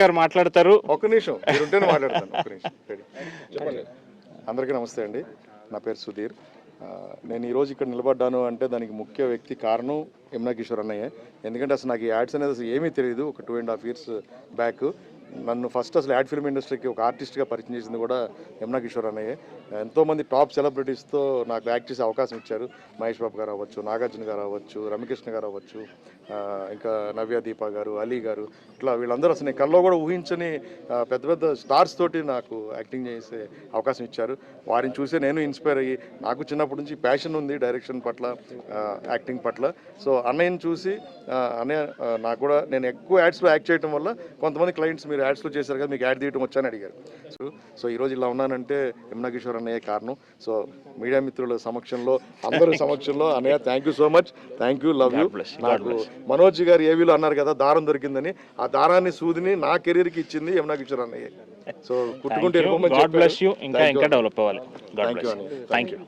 గారు మాట్లాడతారు. ఒక్క నిమిషం మీరుంటేనే మాట్లాడతాను. ఒక్క నిమిషం చెప్పండి. అందరికీ నమస్తే అండి. నా పేరు సుధీర్. నేను ఈరోజు ఇక్కడ నిలబడ్డాను అంటే దానికి ముఖ్య వ్యక్తి కారణం యమునా కిషోర్ అన్నయ్య. ఎందుకంటే అసలు నాకు ఈ యాడ్స్ అనేది అసలు ఏమీ తెలియదు. ఒక 2.5 years బ్యాక్ నన్ను ఫస్ట్ అసలు యాడ్ ఫిల్మ్ ఇండస్ట్రీకి ఒక ఆర్టిస్ట్గా పరిచయం చేసింది కూడా యమునా కిషోర్ అన్నయ్య. ఎంతోమంది టాప్ సెలబ్రిటీస్తో నాకు యాక్ట్ చేసే అవకాశం ఇచ్చారు. మహేష్ బాబు గారు అవ్వచ్చు, నాగార్జున గారు అవ్వచ్చు, రమ్యకృష్ణ గారు అవ్వచ్చు, ఇంకా నవ్య దీప గారు, అలీ గారు, ఇట్లా వీళ్ళందరూ అసలు నేను కల్లో కూడా ఊహించని పెద్ద పెద్ద స్టార్స్ తోటి నాకు యాక్టింగ్ చేసే అవకాశం ఇచ్చారు. వారిని చూసే నేను ఇన్స్పైర్ అయ్యి నాకు చిన్నప్పటి నుంచి ప్యాషన్ ఉంది డైరెక్షన్ పట్ల, యాక్టింగ్ పట్ల. సో అన్నయ్యని చూసి అన్నయ్య నాకు కూడా నేను ఎక్కువ యాడ్స్లో యాక్ట్ చేయడం వల్ల కొంతమంది క్లయింట్స్ మీరు యాడ్స్లో చేశారు కదా మీకు యాడ్ తీయడం వచ్చాని అడిగారు. సో ఈరోజు ఇలా ఉన్నానంటే యమునా కిషోర్ అన్నయ్య కారణం. సో మీడియా మిత్రుల సమక్షంలో అందరి సమక్షంలో అన్నయ్య thank you so much, thank you, love you. నాకు మనోజ్ గారు ఏవీలో అన్నారు కదా దారం దొరికిందని, ఆ దారాన్ని సూదిని నా కెరీర్కి ఇచ్చింది యమునా కిషోర్ అన్నయ్య. సో పుట్టుకుంటే ఇంకా డెవలప్ అవ్వాలి. Thank you.